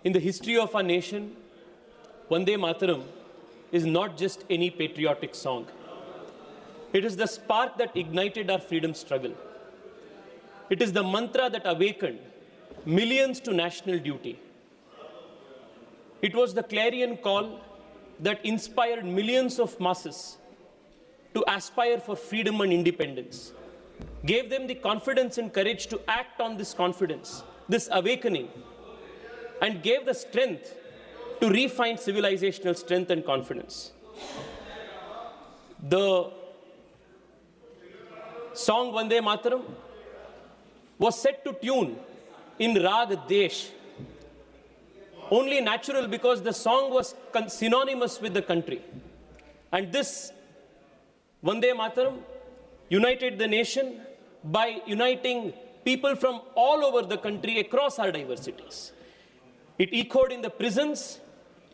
In the history of our nation, Vande Mataram is not just any patriotic song. It is the spark that ignited our freedom struggle. It is the mantra that awakened millions to national duty. It was the clarion call that inspired millions of masses to aspire for freedom and independence, gave them the confidence and courage to act on this confidence, this awakening, and gave the strength to refine civilizational strength and confidence. The song Vande Mataram was set to tune in Rag Desh, only natural because the song was synonymous with the country. And this Vande Mataram united the nation by uniting people from all over the country across our diversities. It echoed in the prisons,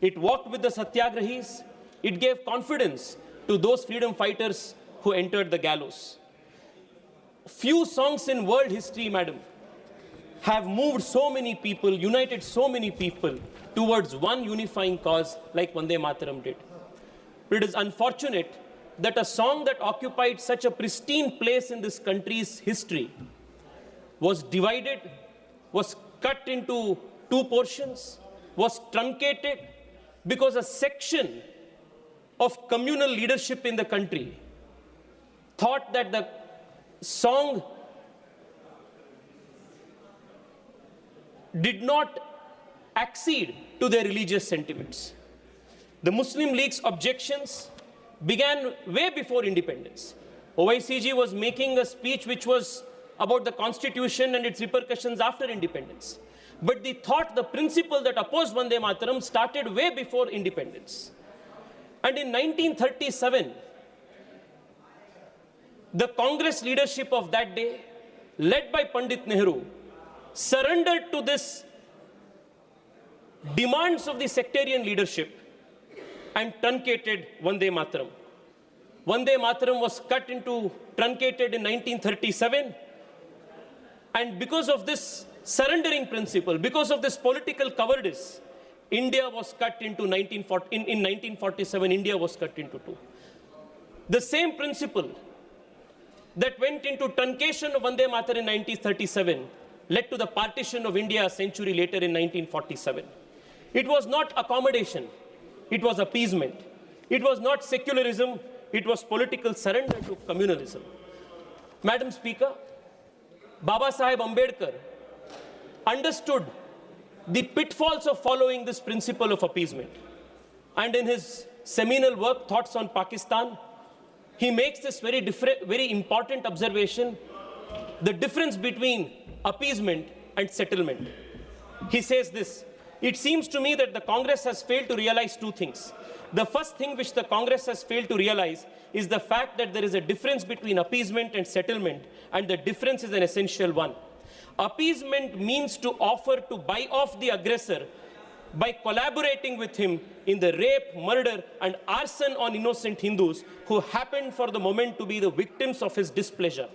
it walked with the satyagrahis, it gave confidence to those freedom fighters who entered the gallows. Few songs in world history, madam, have moved so many people, united so many people towards one unifying cause like Vande Mataram did. But it is unfortunate that a song that occupied such a pristine place in this country's history was divided, was cut into two portions, was truncated because a section of communal leadership in the country thought that the song did not accede to their religious sentiments. The Muslim League's objections began way before independence. OICG was making a speech which was about the constitution and its repercussions after independence. But the thought, the principle that opposed Vande Mataram started way before independence. And in 1937, the Congress leadership of that day, led by Pandit Nehru, surrendered to this demands of the sectarian leadership and truncated Vande Mataram. Vande Mataram was cut into, truncated in 1937, and because of this surrendering principle, because of this political cowardice, India was cut into in 1947, India was cut into two. The same principle that went into truncation of Vande Mataram in 1937 led to the partition of India a century later in 1947. It was not accommodation, it was appeasement. It was not secularism, it was political surrender to communalism. Madam Speaker, Baba Saheb Ambedkar understood the pitfalls of following this principle of appeasement. And in his seminal work, Thoughts on Pakistan, he makes this very important observation, the difference between appeasement and settlement. He says this: it seems to me that the Congress has failed to realize two things. The first thing which the Congress has failed to realize is the fact that there is a difference between appeasement and settlement, and the difference is an essential one. Appeasement means to offer to buy off the aggressor by collaborating with him in the rape, murder, and arson on innocent Hindus who happened for the moment to be the victims of his displeasure.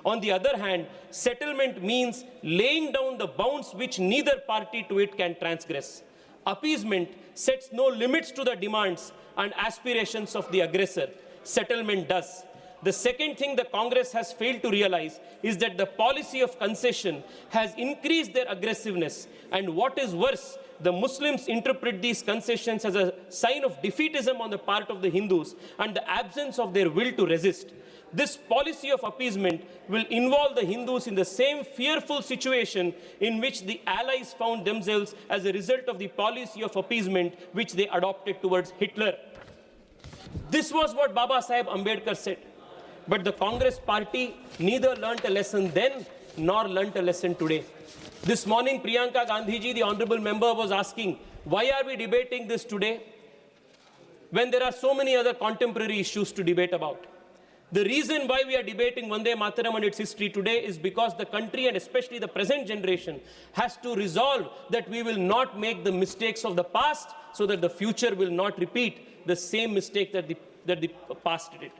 On the other hand, settlement means laying down the bounds which neither party to it can transgress. Appeasement sets no limits to the demands and aspirations of the aggressor. Settlement does. The second thing the Congress has failed to realize is that the policy of concession has increased their aggressiveness, and what is worse, the Muslims interpret these concessions as a sign of defeatism on the part of the Hindus and the absence of their will to resist. This policy of appeasement will involve the Hindus in the same fearful situation in which the Allies found themselves as a result of the policy of appeasement which they adopted towards Hitler. This was what Baba Saheb Ambedkar said. But the Congress party neither learnt a lesson then nor learnt a lesson today. This morning, Priyanka Gandhi ji, the honorable member, was asking, why are we debating this today when there are so many other contemporary issues to debate about? The reason why we are debating Vande Mataram and its history today is because the country, and especially the present generation, has to resolve that we will not make the mistakes of the past so that the future will not repeat the same mistake that the past did.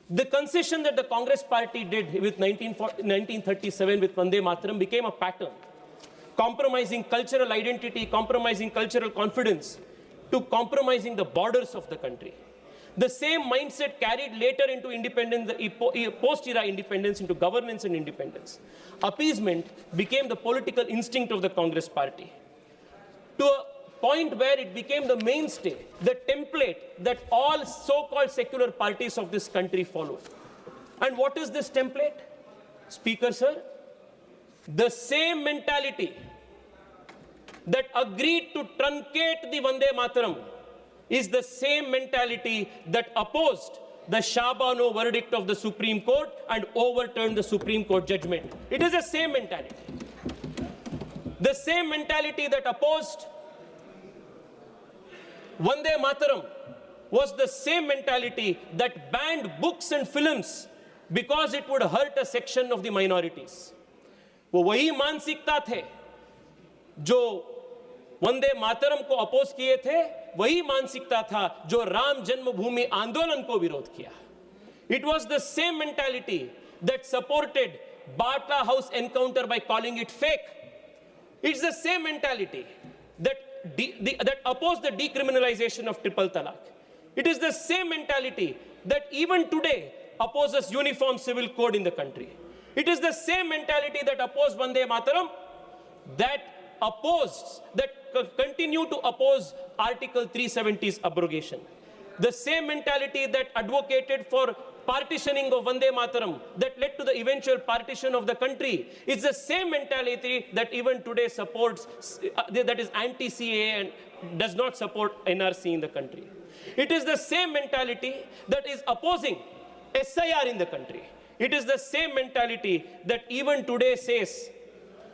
The concession that the Congress party did with 1937 with Vande Mataram became a pattern. compromising cultural identity, compromising cultural confidence, to compromising the borders of the country. The same mindset carried later into independence, post-era independence, into governance and independence. Appeasement became the political instinct of the Congress party, to a point where it became the mainstay, the template that all so-called secular parties of this country follow. And what is this template? Speaker, sir, the same mentality that agreed to truncate the Vande Mataram is the same mentality that opposed the Shabano verdict of the Supreme Court and overturned the Supreme Court judgment. It is the same mentality. The same mentality that opposed Vande Mataram was the same mentality that banned books and films because it would hurt a section of the minorities. वो वही मानसिकता थे जो वंदे मातरम को oppose किए थे, वही मानसिकता था जो राम जन्मभूमि आंदोलन को विरोध किया. It was the same mentality that supported Bata House encounter by calling it fake. It's the same mentality that that opposed the decriminalization of triple talaq. It is the same mentality that even today opposes uniform civil code in the country. It is the same mentality that opposed Vande Mataram, that continue to oppose Article 370's abrogation. The same mentality that advocated for partitioning of Vande Mataram, that led to the eventual partition of the country. It's the same mentality that even today supports, that is anti-CAA and does not support NRC in the country. It is the same mentality that is opposing SIR in the country. It is the same mentality that even today says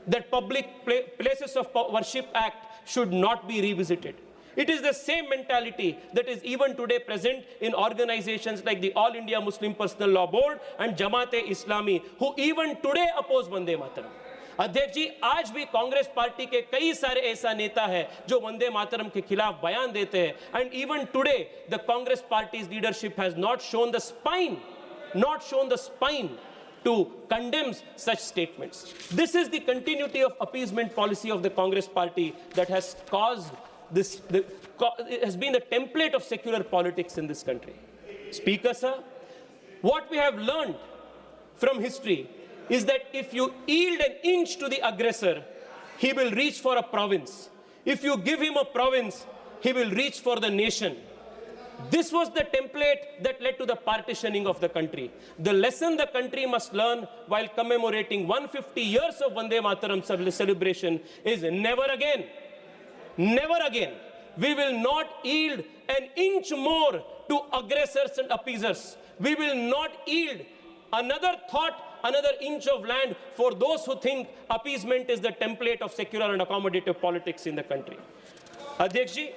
that Public Places of Worship Act should not be revisited. It is the same mentality that is even today present in organizations like the All India Muslim Personal Law Board and Jamaat-e-Islami, who even today oppose Vande Mataram. अध्यक्ष जी, आज भी Congress party के कई सारे ऐसा नेता है जो वंदे मातरम के खिलाफ बयान देते हैं. And even today, the Congress party's leadership has not shown the spine to condemn such statements. This is the continuity of appeasement policy of the Congress party that has caused this, it has been the template of secular politics in this country. Speaker, sir, what we have learned from history is that if you yield an inch to the aggressor, he will reach for a province. If you give him a province, he will reach for the nation. This was the template that led to the partitioning of the country. The lesson the country must learn while commemorating 150 years of Vande Mataram celebration is never again, we will not yield an inch more to aggressors and appeasers. We will not yield another thought, another inch of land for those who think appeasement is the template of secular and accommodative politics in the country. Adhyaksh ji,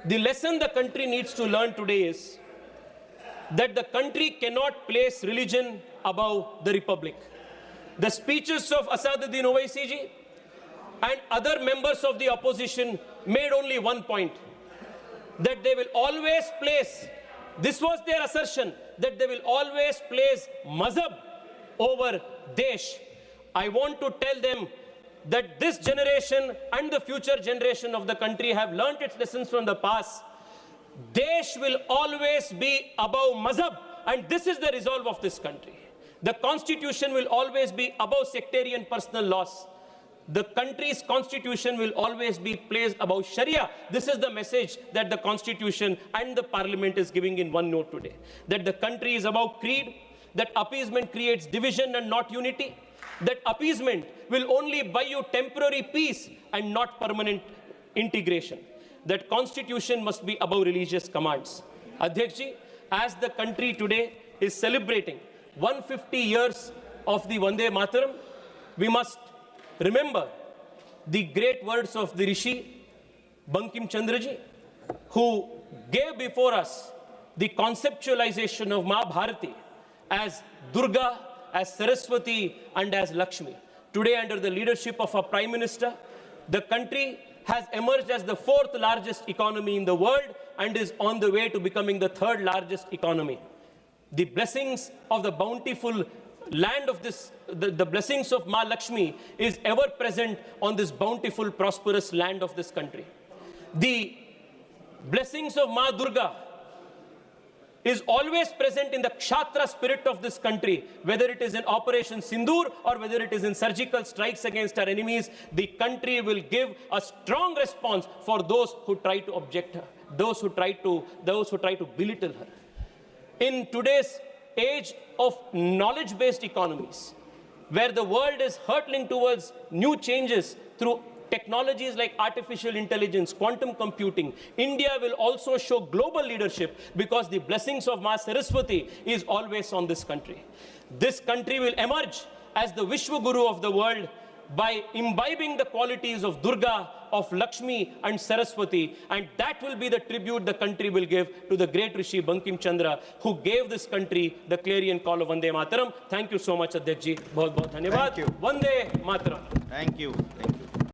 the lesson the country needs to learn today is that the country cannot place religion above the republic. The speeches of Asaduddin Owaisi ji and other members of the opposition made only one point, that they will always place, this was their assertion, that they will always place mazhab over desh. I want to tell them that this generation and the future generation of the country have learnt its lessons from the past. Desh will always be above mazhab, and this is the resolve of this country. The constitution will always be above sectarian personal laws. The country's constitution will always be placed above Sharia. This is the message that the constitution and the parliament is giving in one note today. That the country is above creed, that appeasement creates division and not unity, that appeasement will only buy you temporary peace and not permanent integration, that constitution must be above religious commands. Adhyaksh ji, as the country today is celebrating 150 years of the Vande Mataram, we must remember the great words of the Rishi Bankim Chandra ji, who gave before us the conceptualization of Ma Bharati as Durga, as Saraswati and as Lakshmi. Today, under the leadership of our Prime Minister, the country has emerged as the 4th largest economy in the world and is on the way to becoming the 3rd largest economy. The blessings of the bountiful land of this, the blessings of Ma Lakshmi is ever present on this bountiful, prosperous land of this country. The blessings of Ma Durga is always present in the Kshatriya spirit of this country, whether it is in Operation Sindoor or whether it is in surgical strikes against our enemies. The country will give a strong response for those who try to object her, those who try to belittle her. In today's age of knowledge-based economies, where the world is hurtling towards new changes through technologies like artificial intelligence, quantum computing, India will also show global leadership because the blessings of Ma Saraswati is always on this country. This country will emerge as the Vishwa Guru of the world by imbibing the qualities of Durga, of Lakshmi and Saraswati, and that will be the tribute the country will give to the great Rishi Bankim Chandra, who gave this country the clarion call of Vande Mataram. Thank you so much, Adhyakji. Bahut bahut dhanyawad. Thank you. Vande Mataram. Thank you. Thank you.